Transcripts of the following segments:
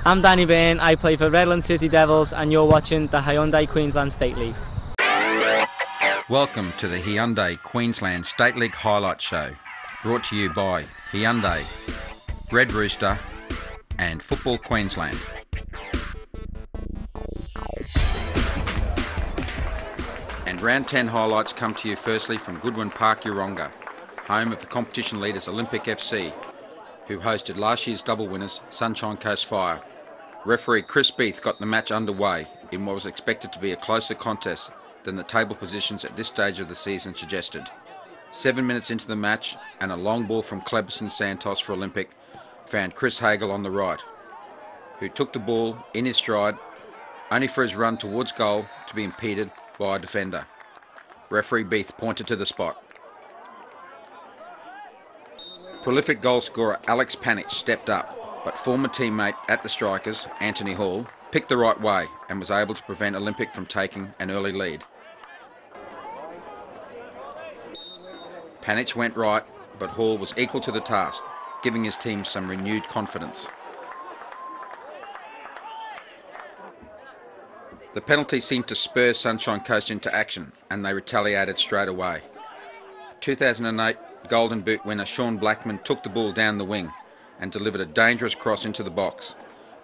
I'm Danny Bain, I play for Redland City Devils and you're watching the Hyundai Queensland State League. Welcome to the Hyundai Queensland State League Highlight Show, brought to you by Hyundai, Red Rooster and Football Queensland. And round 10 highlights come to you firstly from Goodwin Park, Yeronga, home of the competition leaders Olympic FC, who hosted last year's double winners Sunshine Coast Fire. Referee Chris Beath got the match underway in what was expected to be a closer contest than the table positions at this stage of the season suggested. 7 minutes into the match, and a long ball from Cleberson Santos for Olympic found Chris Hagel on the right, who took the ball in his stride, only for his run towards goal to be impeded by a defender. Referee Beath pointed to the spot. Prolific goal scorer Alex Panic stepped up, but former teammate at the Strikers, Anthony Hall, picked the right way and was able to prevent Olympic from taking an early lead. Panic went right, but Hall was equal to the task, giving his team some renewed confidence. The penalty seemed to spur Sunshine Coast into action, and they retaliated straight away. 2008 Golden Boot winner Sean Blackman took the ball down the wing and delivered a dangerous cross into the box,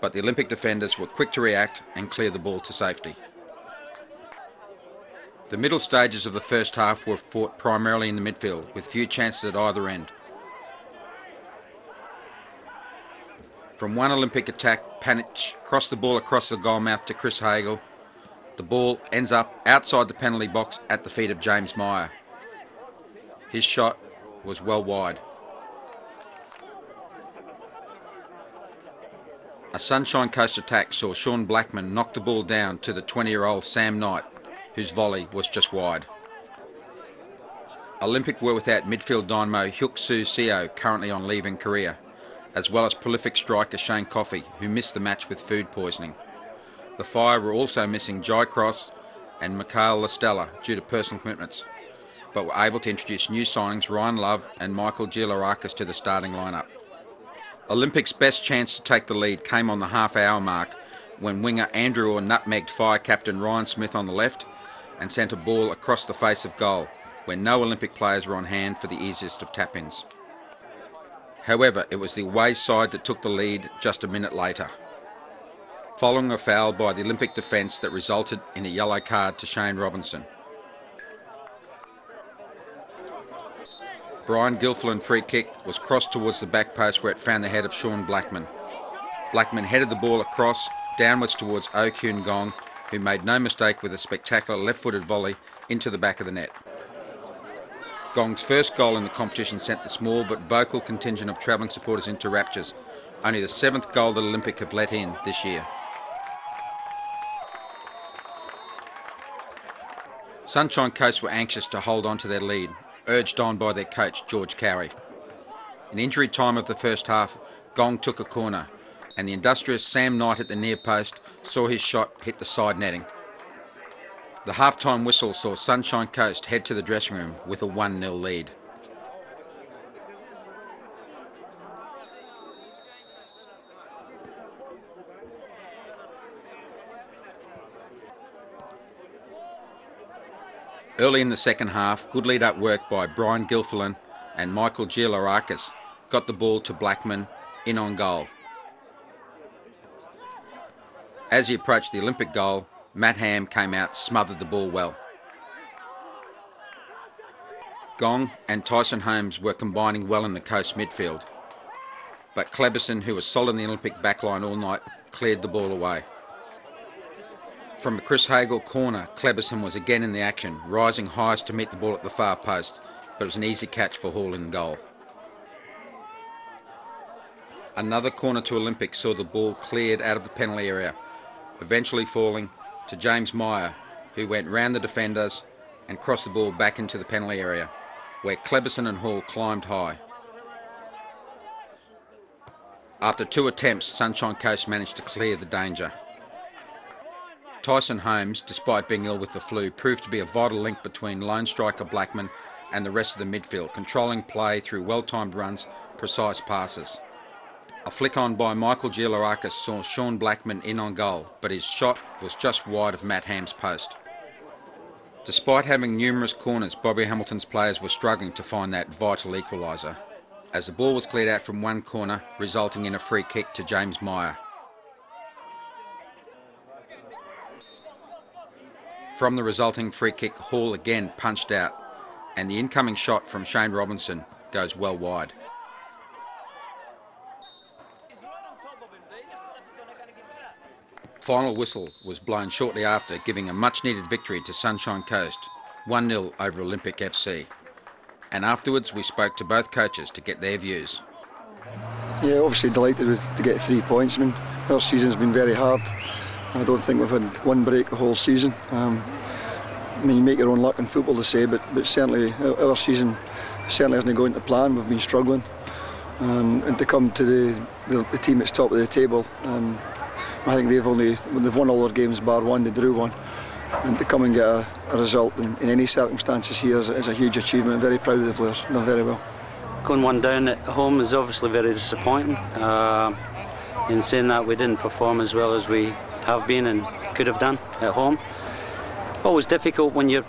but the Olympic defenders were quick to react and clear the ball to safety. The middle stages of the first half were fought primarily in the midfield, with few chances at either end. From one Olympic attack, Panic crossed the ball across the goal mouth to Chris Hagel. The ball ends up outside the penalty box at the feet of James Meyer. His shot was well wide. A Sunshine Coast attack saw Sean Blackman knock the ball down to the 20-year-old Sam Knight, whose volley was just wide. Olympic were without midfield dynamo Hyuk Soo Seo, currently on leave in Korea, as well as prolific striker Shane Coffey, who missed the match with food poisoning. The Fire were also missing Jai Cross and Mikhail Lastella due to personal commitments, but were able to introduce new signings Ryan Love and Michael Gilarakis to the starting lineup. Olympic's best chance to take the lead came on the half-hour mark when winger Andrew Orr nutmegged Fire captain Ryan Smith on the left and sent a ball across the face of goal when no Olympic players were on hand for the easiest of tap-ins. However, it was the away side that took the lead just a minute later, following a foul by the Olympic defence that resulted in a yellow card to Shane Robinson. Brian Gilfillan free kick was crossed towards the back post where it found the head of Sean Blackman. Blackman headed the ball across, downwards towards Oh Kyun Gong, who made no mistake with a spectacular left-footed volley into the back of the net. Gong's first goal in the competition sent the small but vocal contingent of travelling supporters into raptures, only the 7th goal that Olympic have let in this year. Sunshine Coast were anxious to hold on to their lead, urged on by their coach George Cowie. In injury time of the first half, Gong took a corner, and the industrious Sam Knight at the near post saw his shot hit the side netting. The half-time whistle saw Sunshine Coast head to the dressing room with a 1-0 lead. Early in the second half, good lead-up work by Brian Gilfillan and Michael Gilarakis got the ball to Blackman in on goal. As he approached the Olympic goal, Matt Ham came out, smothered the ball well. Gong and Tyson Holmes were combining well in the coast midfield, but Cleberson, who was solid in the Olympic backline all night, cleared the ball away. From a Chris Hagel corner, Cleberson was again in the action, rising highest to meet the ball at the far post, but it was an easy catch for Hall in goal. Another corner to Olympic saw the ball cleared out of the penalty area, eventually falling to James Meyer, who went round the defenders and crossed the ball back into the penalty area, where Cleberson and Hall climbed high. After 2 attempts, Sunshine Coast managed to clear the danger. Tyson Holmes, despite being ill with the flu, proved to be a vital link between lone striker Blackman and the rest of the midfield, controlling play through well-timed runs, precise passes. A flick on by Michael Giolarakis saw Sean Blackman in on goal, but his shot was just wide of Matt Ham's post. Despite having numerous corners, Bobby Hamilton's players were struggling to find that vital equaliser, as the ball was cleared out from one corner, resulting in a free kick to James Meyer. From the resulting free kick, Hall again punched out, and the incoming shot from Shane Robinson goes well wide. Final whistle was blown shortly after, giving a much-needed victory to Sunshine Coast, 1-0 over Olympic FC. And afterwards we spoke to both coaches to get their views. Yeah, obviously delighted to get 3 points. I mean, our season's been very hard. I don't think we've had one break the whole season. I mean, you make your own luck in football to say, but certainly our season certainly hasn't going to plan. We've been struggling, and to come to the team that's top of the table, I think they've won all their games bar one, they drew one, and to come and get a result in any circumstances here is a huge achievement. I'm very proud of the players, done very well. Going 1 down at home is obviously very disappointing. In saying that, we didn't perform as well as we have been and could have done at home. Always difficult when you're,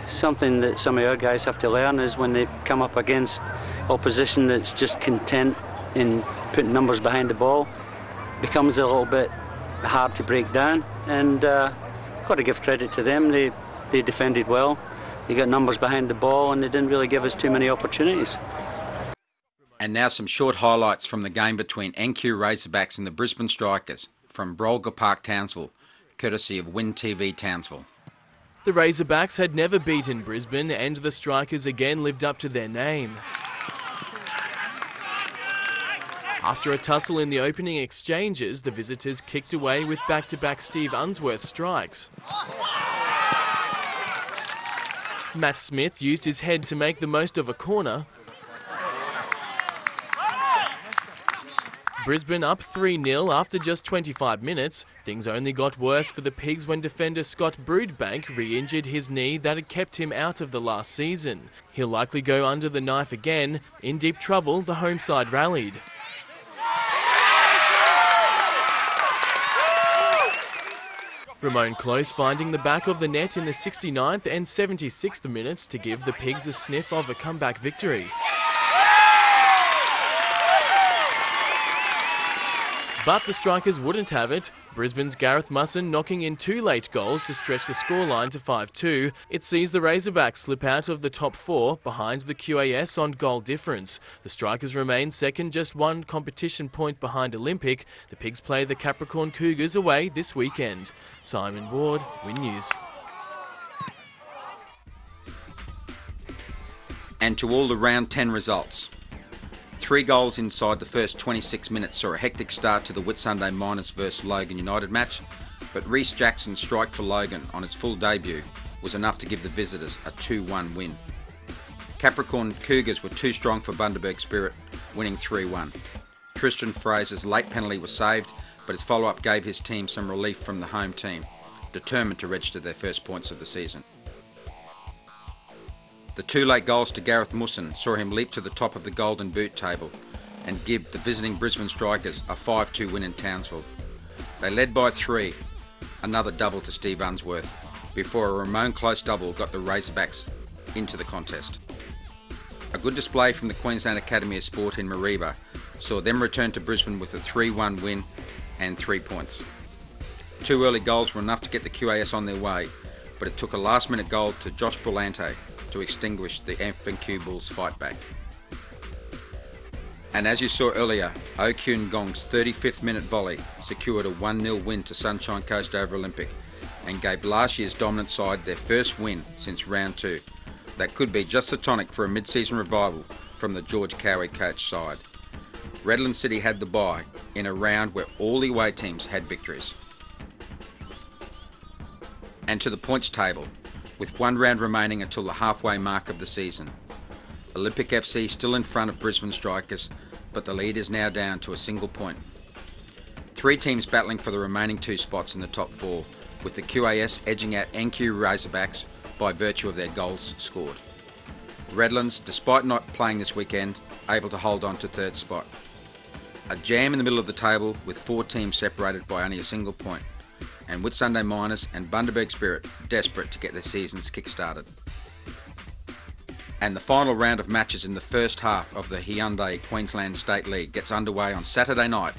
something that some of our guys have to learn is when they come up against opposition that's just content in putting numbers behind the ball, becomes a little bit hard to break down, and got to give credit to them. They defended well, they got numbers behind the ball, and they didn't really give us too many opportunities. And now some short highlights from the game between NQ Razbacks and the Brisbane Strikers from Brolga Park, Townsville, courtesy of Win TV Townsville. The Razorbacks had never beaten Brisbane, and the Strikers again lived up to their name. After a tussle in the opening exchanges, the visitors kicked away with back-to-back Steve Unsworth strikes. Matt Smith used his head to make the most of a corner. Brisbane up 3-0 after just 25 minutes. Things only got worse for the Pigs when defender Scott Broodbank re-injured his knee that had kept him out of the last season. He'll likely go under the knife again. In deep trouble, the home side rallied. Ramon Close finding the back of the net in the 69th and 76th minutes to give the Pigs a sniff of a comeback victory. But the Strikers wouldn't have it. Brisbane's Gareth Musson knocking in 2 late goals to stretch the scoreline to 5-2. It sees the Razorbacks slip out of the top 4 behind the QAS on goal difference. The Strikers remain second, just 1 competition point behind Olympic. The Pigs play the Capricorn Cougars away this weekend. Simon Ward, Win News. And to all the round 10 results. 3 goals inside the first 26 minutes saw a hectic start to the Whitsunday Miners vs Logan United match, but Reece Jackson's strike for Logan on its full debut was enough to give the visitors a 2-1 win. Capricorn Cougars were too strong for Bundaberg Spirit, winning 3-1. Tristan Fraser's late penalty was saved, but his follow-up gave his team some relief from the home team, determined to register their first points of the season. The 2 late goals to Gareth Musson saw him leap to the top of the Golden Boot table and give the visiting Brisbane Strikers a 5-2 win in Townsville. They led by 3, another double to Steve Unsworth, before a Ramon Close double got the Razorbacks into the contest. A good display from the Queensland Academy of Sport in Mareeba saw them return to Brisbane with a 3-1 win and 3 points. 2 early goals were enough to get the QAS on their way, but it took a last-minute goal to Josh Brillante to extinguish the F&Q Bulls' fight back. And as you saw earlier, O Kyun Gong's 35th minute volley secured a 1-0 win to Sunshine Coast over Olympic and gave last year's dominant side their first win since round 2. That could be just the tonic for a mid-season revival from the George Cowie coach side. Redland City had the bye in a round where all the away teams had victories. And to the points table, with 1 round remaining until the halfway mark of the season. Olympic FC still in front of Brisbane Strikers, but the lead is now down to a single point. 3 teams battling for the remaining 2 spots in the top 4, with the QAS edging out NQ Razorbacks by virtue of their goals scored. Redlands, despite not playing this weekend, able to hold on to 3rd spot. A jam in the middle of the table with 4 teams separated by only a single point, and Whitsunday Miners and Bundaberg Spirit desperate to get their seasons kick-started. And the final round of matches in the first half of the Hyundai Queensland State League gets underway on Saturday night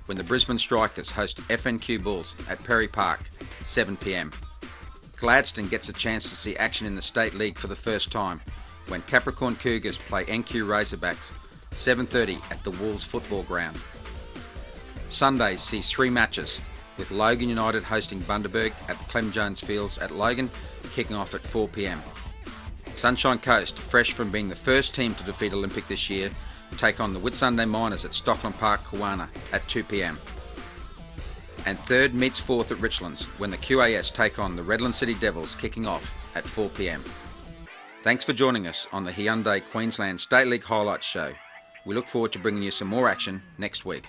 when the Brisbane Strikers host FNQ Bulls at Perry Park, 7 p.m. Gladstone gets a chance to see action in the State League for the first time when Capricorn Cougars play NQ Razbacks, 7:30 at the Wolves Football Ground. Sundays sees 3 matches, with Logan United hosting Bundaberg at Clem Jones Fields at Logan, kicking off at 4 p.m. Sunshine Coast, fresh from being the first team to defeat Olympic this year, take on the Whitsunday Miners at Stockland Park, Kawana at 2 p.m. And 3rd meets 4th at Richlands when the QAS take on the Redland City Devils, kicking off at 4 p.m. Thanks for joining us on the Hyundai Queensland State League Highlights Show. We look forward to bringing you some more action next week.